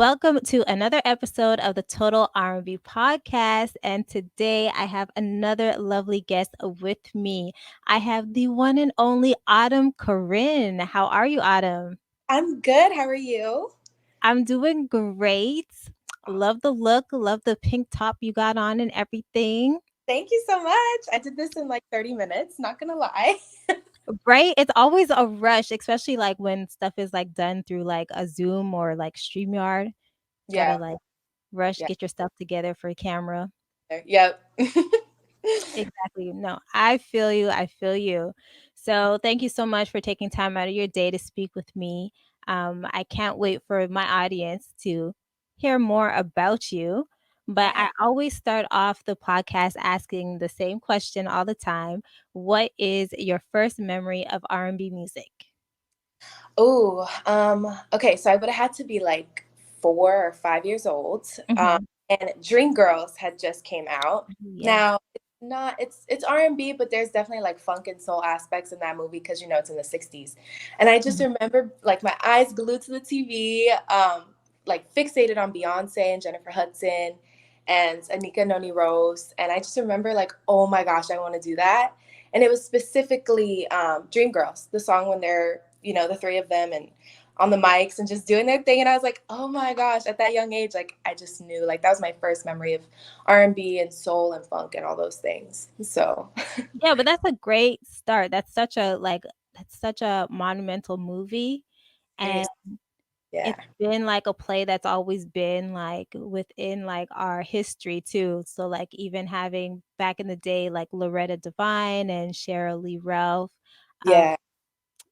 Welcome to another episode of the Total R&B podcast. And today I have another lovely guest with me. I have the one and only Autumn Corin. How are you, Autumn? I'm good. How are you? I'm doing great. Love the look, love the pink top you got on and everything. Thank you so much. I did this in like 30 minutes, not gonna lie. Right? It's always a rush, especially like when stuff is like done through like a Zoom or like StreamYard. Gotta Yeah, like rush, yeah, get your stuff together for camera. yep. Exactly. No, I feel you. I feel you. So thank you so much for taking time out of your day to speak with me. I can't wait for my audience to hear more about you. But Yeah. I always start off the podcast asking the same question all the time. What is your first memory of R&B music? Oh, okay. So I would have had to be like 4 or 5 years old. Hmm. And Dream Girls had just came out. Yes. Now it's R&B, but there's definitely like funk and soul aspects in that movie because it's in the 60s. And I just Mhm. remember like my eyes glued to the TV, like fixated on Beyonce and Jennifer Hudson and Anika Noni Rose. And I just remember like, oh my gosh, I want to do that. And it was specifically Dreamgirls, the song when they're, the three of them and on the mics and just doing their thing. And I was like, oh my gosh, at that young age, like I just knew like that was my first memory of R&B and soul and funk and all those things. So Yeah, but that's a great start. That's such a monumental movie. And seriously, yeah. it's been like a play that's always been like within like our history too. So like even having back in the day like Loretta Devine and Cheryl Lee Ralph um, Yeah.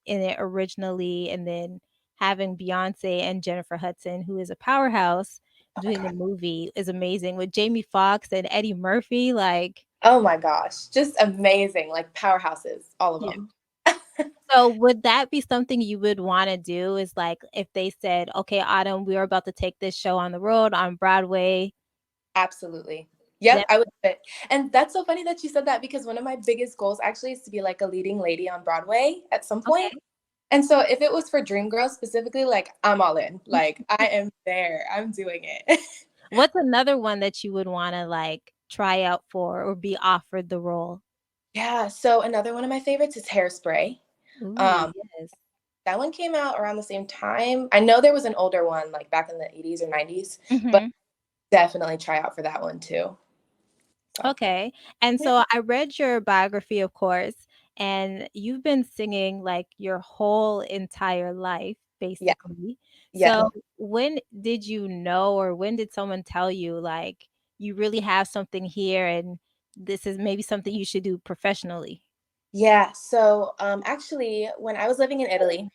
in it originally, and then having Beyonce and Jennifer Hudson, who is a powerhouse, Oh my doing the God. movie is amazing with Jamie Foxx and Eddie Murphy. Like, Oh my gosh. Just amazing. Like powerhouses, all of yeah. them. So would that be something you would want to do? Is like if they said, "Okay, Autumn, we're about to take this show on the road on Broadway." Absolutely. Yep, I would do it. And that's so funny that you said that because one of my biggest goals actually is to be like a leading lady on Broadway at some point. Okay. And so if it was for Dreamgirls specifically, like I'm all in. Like I am there. I'm doing it. What's another one that you would wanna, like, try out for or be offered the role? Yeah. So another one of my favorites is Hairspray. Ooh, Um, yes. that one came out around the same time. I know there was an older one like back in the 80s or 90s, but Mhm. definitely try out for that one too. So Okay. And yeah. so I read your biography, of course, and you've been singing, like, your whole entire life, Yeah. basically. Yeah. So when did you know or when did someone tell you, like, you really have something here and this is maybe something you should do professionally? Yeah. So actually when I was living in Italy,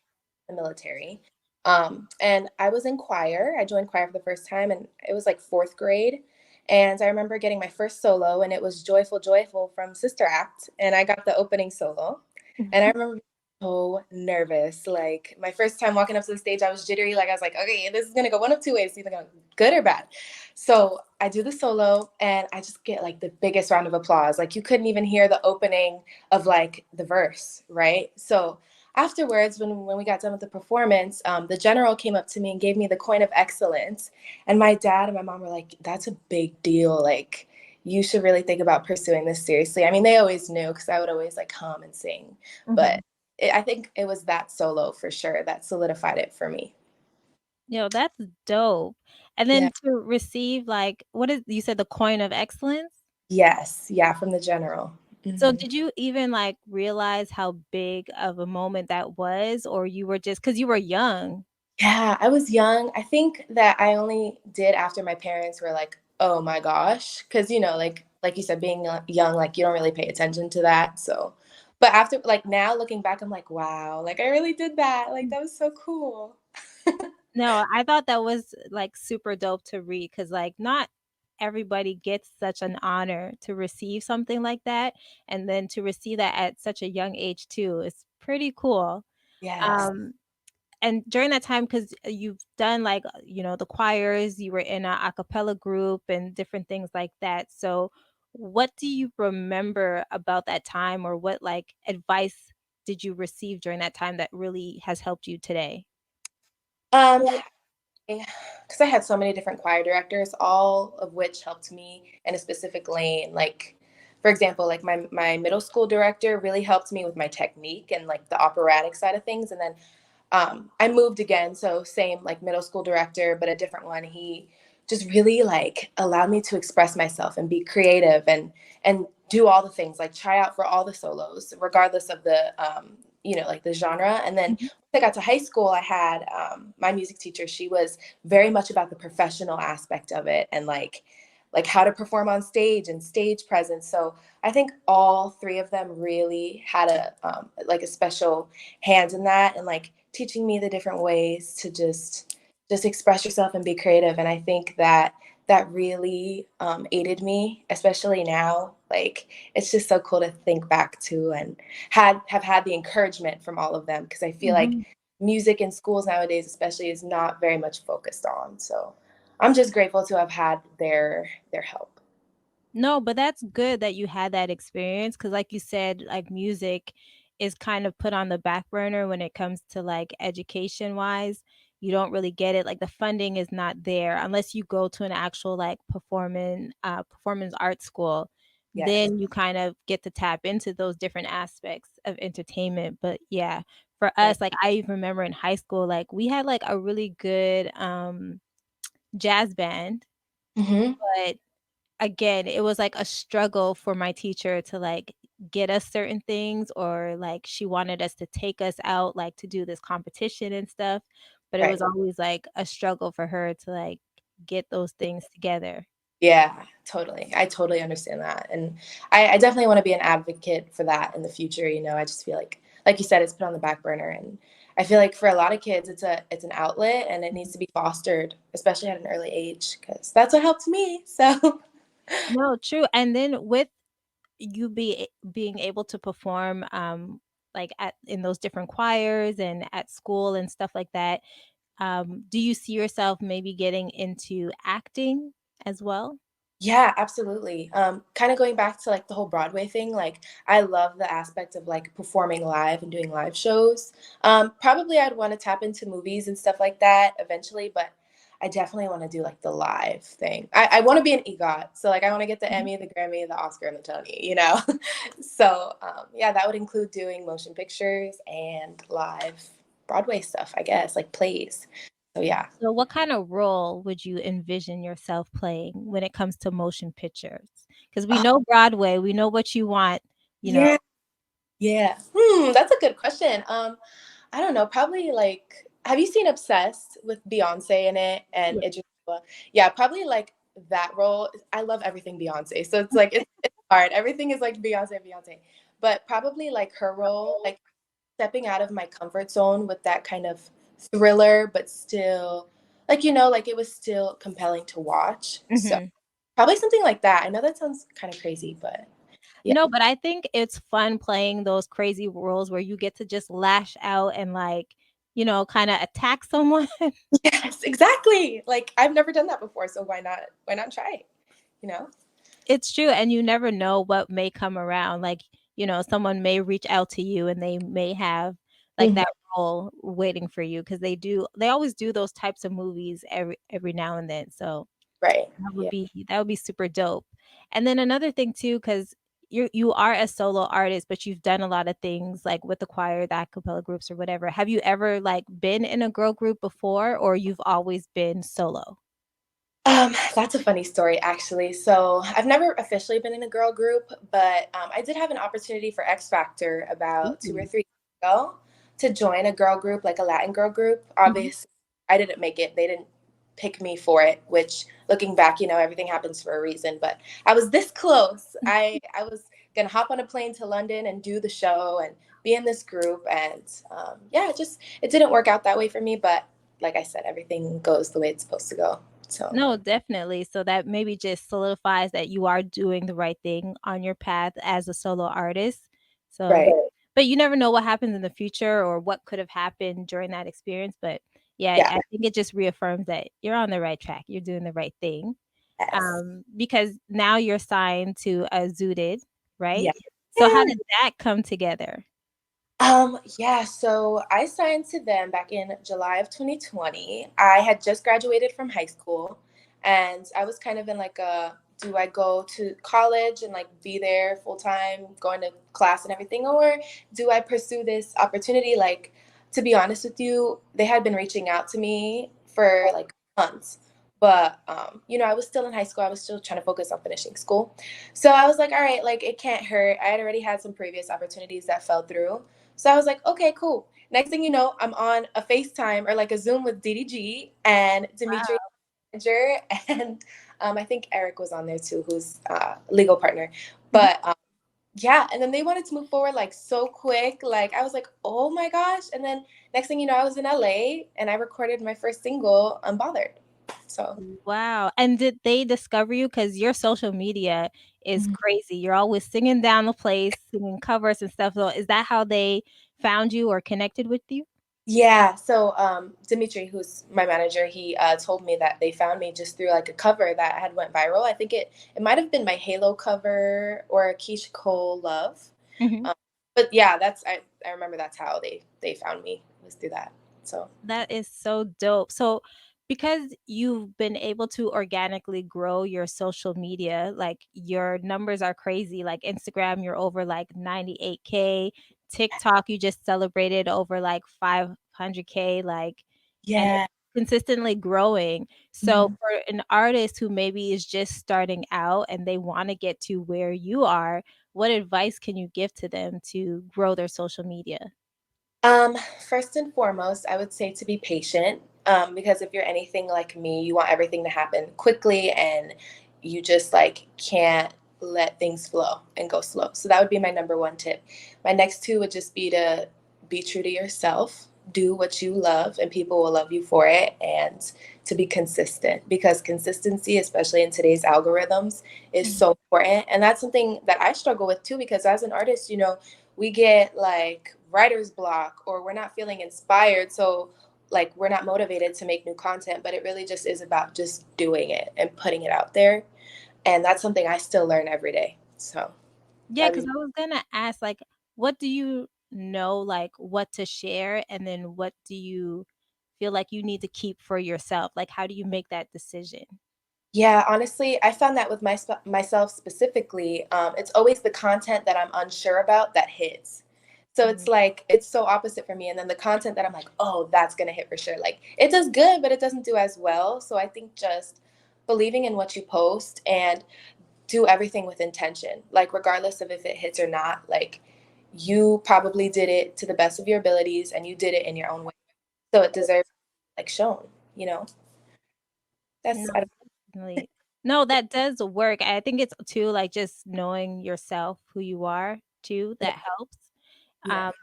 the military. And I was in choir. I joined choir for the first time, and it was like fourth grade. And I remember getting my first solo, and it was Joyful, Joyful from Sister Act. And I got the opening solo. And I remember being so nervous. Like my first time walking up to the stage, I was jittery. Like I was like, okay, this is going to go one of two ways, either going good or bad. So I do the solo, and I just get like the biggest round of applause. Like you couldn't even hear the opening of like the verse, right? So afterwards, when we got done with the performance, the general came up to me and gave me the coin of excellence. And my dad and my mom were like, that's a big deal. Like, you should really think about pursuing this seriously. I mean, they always knew because I would always like hum and sing. But Mhm. I think it was that solo for sure that solidified it for me. Yo, that's dope. And Yeah. then to receive, like, what is you said the coin of excellence? Yes. Yeah. From the general. So Hmm. did you even, like, realize how big of a moment that was, or you were just because you were young? Yeah, I was young. I think that I only did after my parents were like, "Oh my gosh," because like you said, being young, like you don't really pay attention to that. So, but after like now looking back, I'm like, wow, like I really did that. Like that was so cool. No, I thought that was, like, super dope to read because, like, not everybody gets such an honor to receive something like that, and then to receive that at such a young age too, it's pretty cool. Yes. Um And during that time, because you've done, like, the choirs, you were in a cappella group and different things like that. So what do you remember about that time, or what, like, advice did you receive during that time that really has helped you today? Um, because I had so many different choir directors, all of which helped me in a specific lane. Like, for example, like my middle school director really helped me with my technique and like the operatic side of things. And then I moved again, so same like middle school director, but a different one. He just really like allowed me to express myself and be creative and do all the things, like try out for all the solos, regardless of the like the genre. And then Mhm. once I got to high school, I had my music teacher. She was very much about the professional aspect of it and like how to perform on stage and stage presence. So I think all three of them really had a like a special hand in that and like teaching me the different ways to just express yourself and be creative. And I think that that really aided me, especially now. Like it's just so cool to think back to and have had the encouragement from all of them because I feel like Mhm. music in schools nowadays, especially, is not very much focused on. So I'm just grateful to have had their help. No, but that's good that you had that experience because, like you said, like music is kind of put on the back burner when it comes to like education wise. You don't really get it. Like the funding is not there unless you go to an actual like performance art school. Yes. Then you kind of get to tap into those different aspects of entertainment. But yeah, for Right. us, like I even remember in high school, like we had like a really good jazz band, Hmm. but again, it was like a struggle for my teacher to like get us certain things or like she wanted us to take us out like to do this competition and stuff, but it Right. was always like a struggle for her to like get those things together. Yeah, totally. I totally understand that. And I definitely want to be an advocate for that in the future. I just feel like you said, it's put on the back burner. And I feel like for a lot of kids, it's an outlet and it needs to be fostered, especially at an early age, because that's what helped me. So No, true. And then with you being able to perform like at in those different choirs and at school and stuff like that, do you see yourself maybe getting into acting as well? yeah, absolutely. Kind of going back to like the whole Broadway thing, like I love the aspect of like performing live and doing live shows. Probably I'd want to tap into movies and stuff like that eventually, but I definitely want to do like the live thing. I want to be an EGOT, so like I want to get the Mhm. Emmy, the Grammy, the Oscar, and the Tony. So yeah, that would include doing motion pictures and live Broadway stuff, I guess, like plays. So yeah. So what kind of role would you envision yourself playing when it comes to motion pictures? Because we Oh, know Broadway, we know what you want, you know. yeah. Yeah. That's a good question. I don't know, probably like have you seen Obsessed with Beyonce in it and Yeah. Idris Elba? Yeah, probably like that role. I love everything Beyonce. So it's like it's hard. Everything is like Beyonce, Beyonce. But probably like her role, like stepping out of my comfort zone with that kind of thriller, but still like like it was still compelling to watch. So Mhm. probably something like that. I know that sounds kind of crazy, but yeah. No, but I think it's fun playing those crazy roles where you get to just lash out and like, kinda attack someone. Yes, exactly. Like I've never done that before, so why not try it? You know? It's true, and you never know what may come around, like, someone may reach out to you and they may have, like, Mhm. that role waiting for you because they always do those types of movies every now and then, so Right. that would Yeah. be that would be super dope. And then another thing too, because you are a solo artist, but you've done a lot of things, like, with the choir, the a cappella groups, or whatever. Have you ever, like, been in a girl group before, or you've always been solo? That's a funny story actually. So I've never officially been in a girl group, but I did have an opportunity for X Factor about two or Ooh. 3 years ago to join a girl group, like a Latin girl group. Mhm. Obviously, I didn't make it. They didn't pick me for it, which looking back, everything happens for a reason. But I was this close. I was gonna hop on a plane to London and do the show and be in this group, and yeah, it didn't work out that way for me. But like I said, everything goes the way it's supposed to go. So. No, definitely. So that maybe just solidifies that you are doing the right thing on your path as a solo artist. So, Right. but you never know what happens in the future or what could have happened during that experience. But yeah, Yeah. I think it just reaffirms that you're on the right track. You're doing the right thing. Yes. Because now you're signed to a Zooted, right? Yeah. So how Yeah. did that come together? Yeah, so I signed to them back in July of 2020. I had just graduated from high school and I was kind of in like a do I go to college and like be there full time, going to class and everything, or do I pursue this opportunity? Like, to be honest with you, they had been reaching out to me for like months, but I was still in high school. I was still trying to focus on finishing school. So I was like, all right, like it can't hurt. I had already had some previous opportunities that fell through. So I was like, okay, cool. Next thing you know, I'm on a FaceTime or like a Zoom with DDG and Dimitri, Wow. manager, and I think Eric was on there too, who's legal partner. Mhm. But yeah, and then they wanted to move forward like so quick. Like I was like, oh my gosh. And then next thing you know, I was in LA and I recorded my first single, Unbothered. So Wow, and did they discover you? Because your social media is crazy. You're always singing down the place, singing covers and stuff, so is that how they found you or connected with you? yeah, so Dimitri, who's my manager, he told me that they found me just through like a cover that had went viral. I think it might have been my Halo cover or Keisha Cole Love. Mhm. Um, but yeah, I remember that's how they found me was through that. So That is so dope. So, because you've been able to organically grow your social media, like your numbers are crazy. Like Instagram, you're over like 98K. TikTok, you just celebrated over like 500K. Like, and it's yeah. consistently growing. So, Mhm. for an artist who maybe is just starting out and they want to get to where you are, what advice can you give to them to grow their social media? Um, First and foremost, I would say to be patient, because if you're anything like me, you want everything to happen quickly and you just like can't let things flow and go slow. So that would be my number one tip. My next two would just be to be true to yourself, do what you love, and people will love you for it, and to be consistent because consistency, especially in today's algorithms, is Mhm. so important. And that's something that I struggle with too, because as an artist, we get like writer's block or we're not feeling inspired. So, like, we're not motivated to make new content, but it really just is about just doing it and putting it out there. And that's something I still learn every day. So, Yeah, that'd because be, I was gonna ask, like, what do you know, like, what to share, and then what do you feel like you need to keep for yourself? Like, how do you make that decision? yeah, honestly, I found that with myself specifically, it's always the content that I'm unsure about that hits. So it's Mm. like it's so opposite for me. And then the content that I'm like, oh, that's gonna hit for sure. Like it does good, but it doesn't do as well. So I think just believing in what you post and do everything with intention. Like regardless of if it hits or not, like you probably did it to the best of your abilities and you did it in your own way. So it deserves like shown, you know? No, That's I don't, definitely. No, that does work. I think it's too, like, just knowing yourself, who you are too, yeah, that helps. yeah. Um,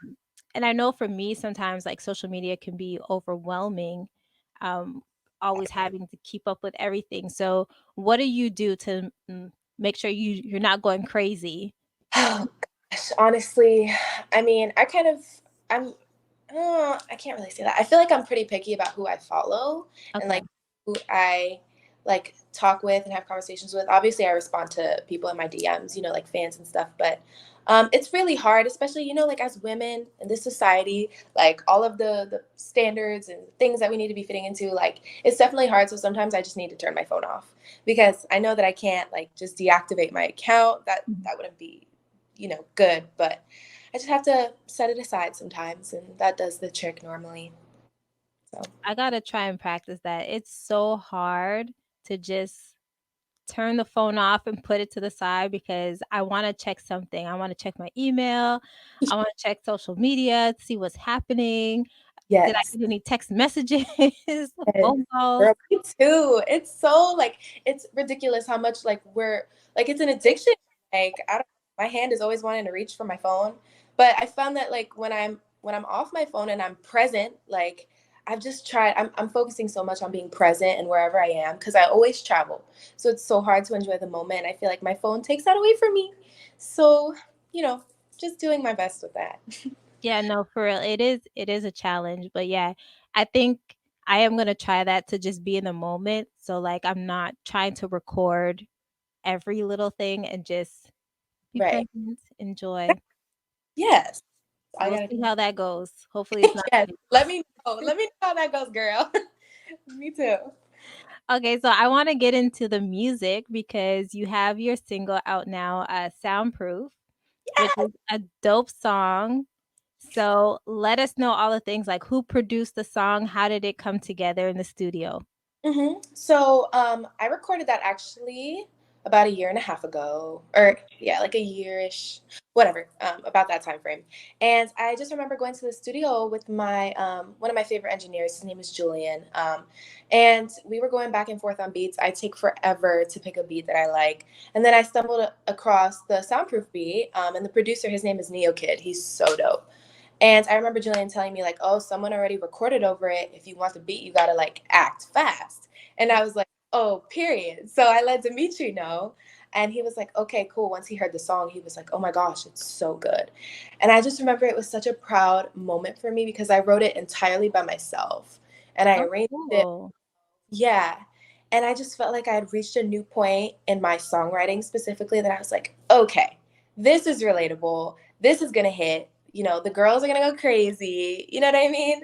and I know for me, sometimes, like, social media can be overwhelming, um, always having to keep up with everything. So, what do you do to, make sure you're not going crazy? Oh gosh, honestly, I mean, I'm, I can't really say that. I feel like I'm pretty picky about who I follow and Okay. like who I like talk with and have conversations with. Obviously, I respond to people in my DMs, like fans and stuff, but it's really hard, especially, like as women in this society, like all of the standards and things that we need to be fitting into, like it's definitely hard. So sometimes I just need to turn my phone off because I know that I can't like just deactivate my account. That wouldn't be good. But I just have to set it aside sometimes, and that does the trick normally. So, I gotta try and practice that. It's so hard to just turn the phone off and put it to the side because I wanna check something. I wanna check my email. I wanna check social media, see what's happening. Did I yes. get any text messages, Yes. phone calls? Girl, me too. It's so like it's ridiculous how much like we're like it's an addiction. Like I don't my hand is always wanting to reach for my phone. But I found that like when I'm off my phone and I'm present, like I've just tried I'm focusing so much on being present and wherever I am because I always travel. So it's so hard to enjoy the moment. I feel like my phone takes that away from me. So, you know, just doing my best with that. Yeah, no, for real. It is a challenge, but yeah, I think I am gonna try that to just be in the moment. So, like, I'm not trying to record every little thing and just be Right. present, enjoy. Yes. I We'll gotta see how that goes. Hopefully, it's not yes, good. let me know. Let me know how that goes, girl. Me too. Okay, so I wanna get into the music because you have your single out now, Soundproof, which is a dope song. So let us know all the things, like who produced the song, how did it come together in the studio? So, I recorded that actually about a year and a half ago, or yeah, like a yearish, whatever, about that time frame. And I just remember going to the studio with my one of my favorite engineers. His name is Julian, and we were going back and forth on beats. I take forever to pick a beat that I like, and then I stumbled across the soundproof beat, and the producer, his name is Neo Kid. He's so dope. And I remember Julian telling me like, "Oh, someone already recorded over it. If you want the beat, you gotta like act fast." And I was like, "Oh, period." So I let Dimitri know, and he was like, "Okay, cool." Once he heard the song, he was like, "Oh my gosh, it's so good." And I just remember it was such a proud moment for me because I wrote it entirely by myself, and I Oh, arranged it. cool. Yeah. And I just felt like I had reached a new point in my songwriting specifically that I was like, okay, this is relatable. This is going to hit. You know, the girls are going to go crazy. You know what I mean?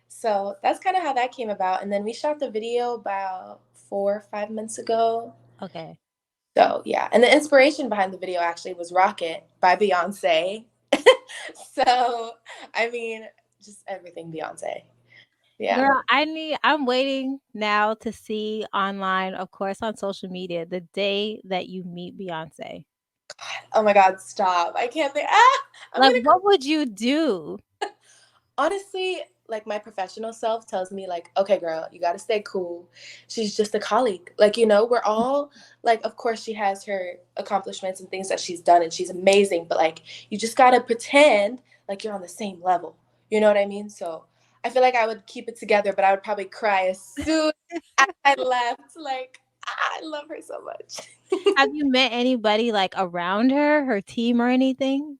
So that's kind of how that came about. And then we shot the video about 4 or 5 months ago. Okay. So yeah. And the inspiration behind the video actually was Rocket by Beyonce. So, I mean, just everything Beyonce. Yeah. Girl, I'm waiting now to see online, of course, on social media, the day that you meet Beyoncé. Oh my God, stop. I can't think. I'm Like, gonna what would you do? honestly, like my professional self tells me like, okay, girl, you got to stay cool. She's just a colleague. Like, we're all like, of course she has her accomplishments and things that she's done and she's amazing, but like you just got to pretend like you're on the same level. You know what I mean? So, I feel like I would keep it together, but I would probably cry as soon as I left. Like, I love her so much. Have you met anybody, like, around her team or anything?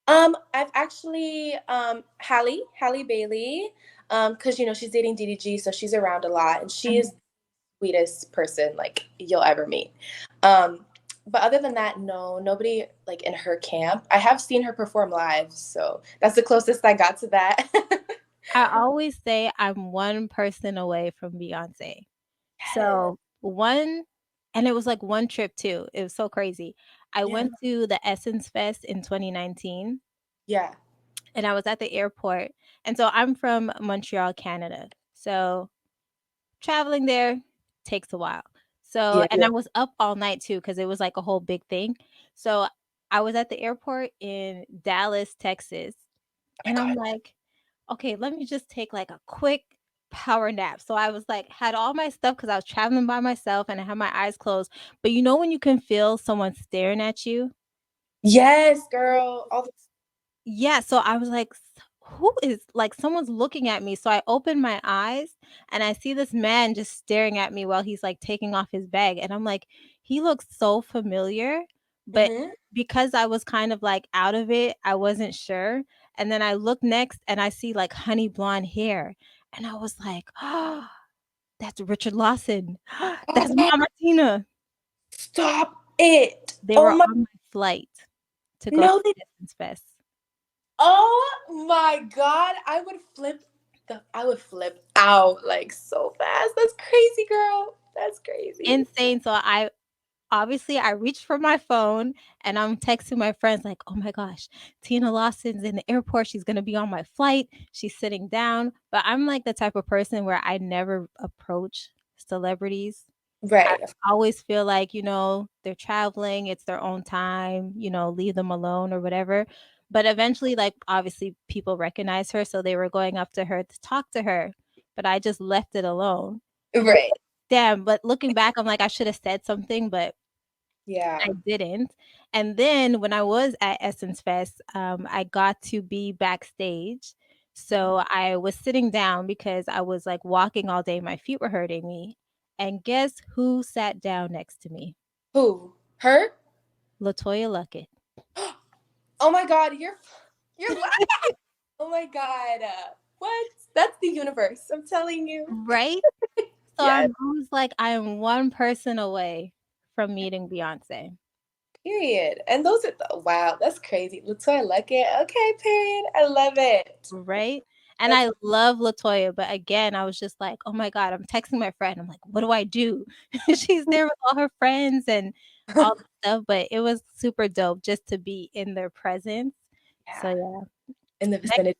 I've actually Halle Bailey, because she's dating DDG, so she's around a lot, and she is Mhm. the sweetest person like you'll ever meet. Um, but other than that, no, nobody like in her camp. I have seen her perform live, so that's the closest I got to that. I always say I'm one person away from Beyoncé. Yes. So, one and it was, like, one trip too, it was so crazy. I Yeah. went to the Essence Fest in 2019, Yeah. and I was at the airport, and so I'm from Montreal, Canada. So, traveling there takes a while. So Yeah. and I was up all night too because it was, like, a whole big thing. So, I was at the airport in Dallas, Texas, Oh my and I'm God. like, "Okay, let me just take, like, a quick power nap." So I was, like had all my stuff because I was traveling by myself and I had my eyes closed, but you know when you can feel someone staring at you? Yes, girl. All the Yeah, so I was like, Who is like, someone's looking at me." So I open my eyes and I see this man just staring at me while he's, like, taking off his bag, and I'm like, "He looks so familiar," but Mhm. because I was kind of, like, out of it, I wasn't sure, and then I look next and I see, like, honey blonde hair, and I was like, "Oh, that's Richard Lawson. Oh That's my Mama Tina." stop it. They Oh were my on my flight to go to no, they Essence Fest. oh my God, I would flip out like so fast. That's crazy, girl. That's crazy. Insane, so I reached for my phone and I'm texting my friends like, "Oh my gosh, Tina Lawson's in the airport. She's gonna be on my flight. She's sitting down." But I'm like the type of person where I never approach celebrities. I Right. always feel like, they're traveling, it's their own time, leave them alone or whatever. But eventually, like, obviously people recognize her, so they were going up to her to talk to her, but I just left it alone. But Right. damn, but looking back, I'm like, I should have said something, but Yeah. I didn't. And then when I was at Essence Fest, I got to be backstage. So I was sitting down because I was like walking all day. My feet were hurting me. And guess who sat down next to me? Who? Her? Latoya Luckett. Oh my God, you're oh my God. What? That's the universe. I'm telling you. Right? So Yes. I was like, I am one person away from meeting Beyonce. Period. And those are wow, that's crazy. Latoya Luckett. Okay, period. I love it. Right? And That's I love Latoya, but again, I was just like, "Oh my god," I'm texting my friend, I'm like, "What do I do?" She's there with all her friends and all the stuff, but it was super dope just to be in their presence. So, yeah, yeah. in the Next vicinity.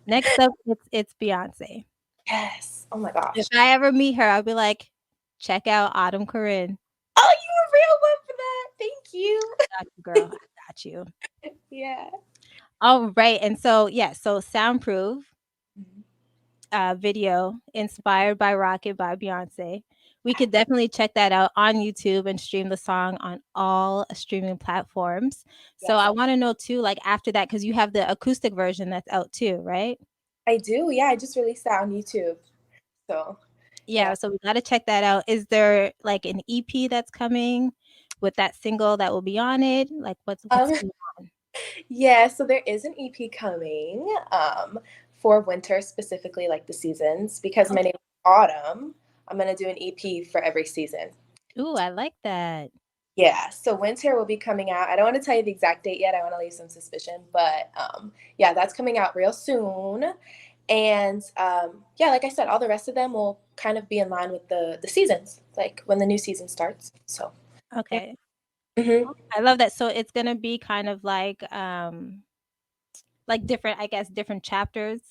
next up, it's Beyoncé. Yes. Oh my If gosh. I ever meet her, I'll be like, "Check out Autumn Corin." Oh, you a real one for that. Thank you. Got you, girl. I got you. Yeah. Alright, and so, yeah, so Soundproof Mhm. video inspired by Rocket by Beyoncé. We could definitely check that out on YouTube and stream the song on all streaming platforms. So Yes, I wanna know too, like, after that, because you have the acoustic version that's out too, right? I do. Yeah, I just released that on YouTube. So, yeah. Yeah, so we gotta check that out. Is there, like, an EP that's coming with that single that will be on it? Like, what's Um, going on? yeah, so there is an EP coming for winter, specifically like the seasons, because my Okay. name is Autumn. I'm gonna do an EP for every season. Ooh, I like that. Yeah, so winter will be coming out. I don't want to tell you the exact date yet. I want to leave some suspicion, but yeah, that's coming out real soon. And yeah, like I said, all the rest of them will kind of be in line with the seasons, like when the new season starts. So yeah. Okay. Hmm. I love that. So it's gonna be kind of like different, I guess, different chapters?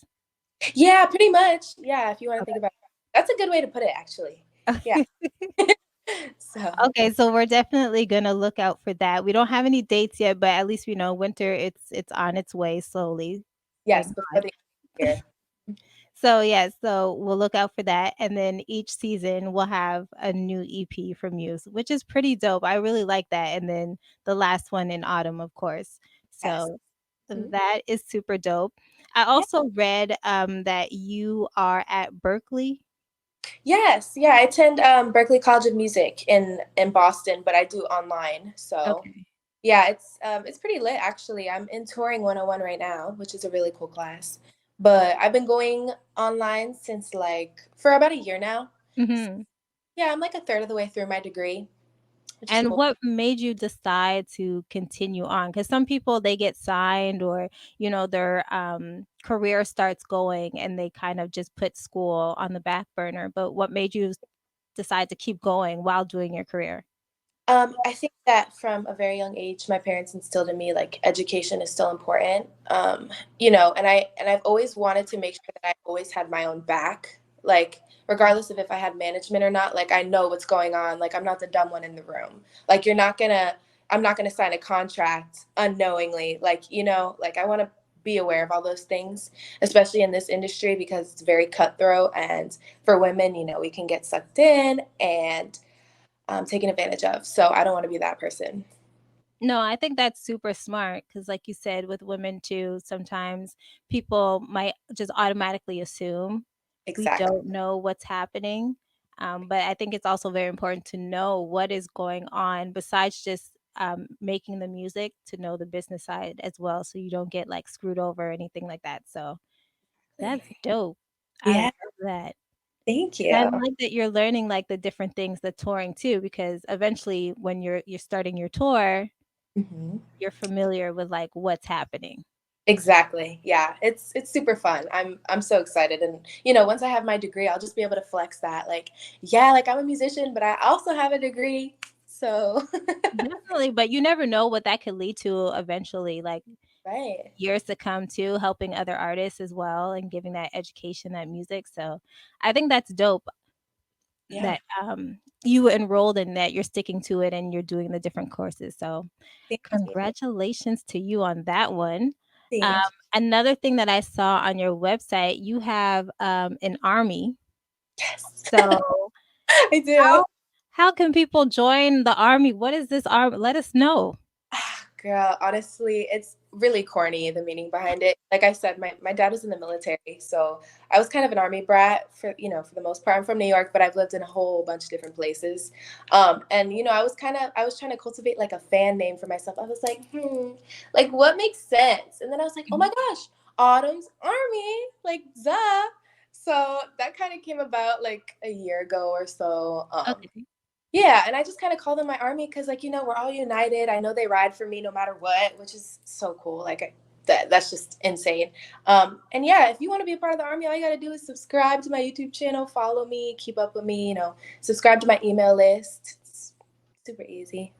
Yeah, pretty much. Yeah, if you want to think Okay. about it. That's a good way to put it, actually. Yeah. So Okay, so we're definitely gonna look out for that. We don't have any dates yet, but at least we know winter, it's on its way slowly, yes, thank before God. the year. So, yeah, so we'll look out for that, and then each season we'll have a new EP from you, which is pretty dope. I really like that, and then the last one in autumn, of course. Yes. So Mhm. that is super dope. I Yeah. also read, that you are at Berkeley? Yes, yeah, I attend Berklee College of Music in Boston, but I do online. So Okay. yeah, it's pretty lit actually. I'm in touring 101 right now, which is a really cool class. But I've been going online since like for about a year now. So, Mhm. yeah, I'm like a third of the way through my degree, which is And cool. what made you decide to continue on? Because some people, they get signed or, their, career starts going and they kind of just put school on the back burner, but what made you decide to keep going while doing your career? I think that from a very young age, my parents instilled in me like education is still important. And I've always wanted to make sure that I always had my own back, like regardless of if I had management or not. Like I know what's going on. Like I'm not the dumb one in the room. Like I'm not gonna sign a contract unknowingly. Like I want to be aware of all those things, especially in this industry because it's very cutthroat. And for women, we can get sucked in and taken advantage of. So I don't want to be that person. No, I think that's super smart because, like you said, with women too, sometimes people might just automatically assume we Exactly. don't know what's happening. But I think it's also very important to know what is going on besides just making the music, to know the business side as well, so you don't get like screwed over or anything like that. So that's dope. I love Yeah. that. Thank And I you. like that you're learning like the different things, the touring too, because eventually when you're starting your tour, Hmm. you're familiar with, like, what's happening. Exactly. Yeah. It's super fun. I'm so excited. And once I have my degree, I'll just be able to flex that. Like, yeah, like I'm a musician, but I also have a degree. So Definitely, but you never know what that could lead to eventually, like, right. years to come too, helping other artists as well and giving that education, that music, so I think that's dope Yeah. that, you enrolled in that, you're sticking to it, and you're doing the different courses, so Thank you. congratulations to you on that one. Um, Thank you. Another thing that I saw on your website, you have, an army, Yes. so I do. how how can people join the army? What is this army? Let us know. Girl, honestly, it's really corny, the meaning behind it. Like I said, my dad was in the military, so I was kind of an army brat for the most part. I'm from New York, but I've lived in a whole bunch of different places. And I was trying to cultivate like a fan name for myself. I was like, like what makes sense? And then I was like, oh my Mhm. gosh, Autumn's Army, like duh. So that kind of came about like a year ago or so. Okay. Yeah, and I just kind of call them my army because, like, we're all united. I know they ride for me no matter what, which is so cool. Like, that's just insane. And yeah, if you want to be a part of the army, all you got to do is subscribe to my YouTube channel, follow me, keep up with me, subscribe to my email list. It's super easy.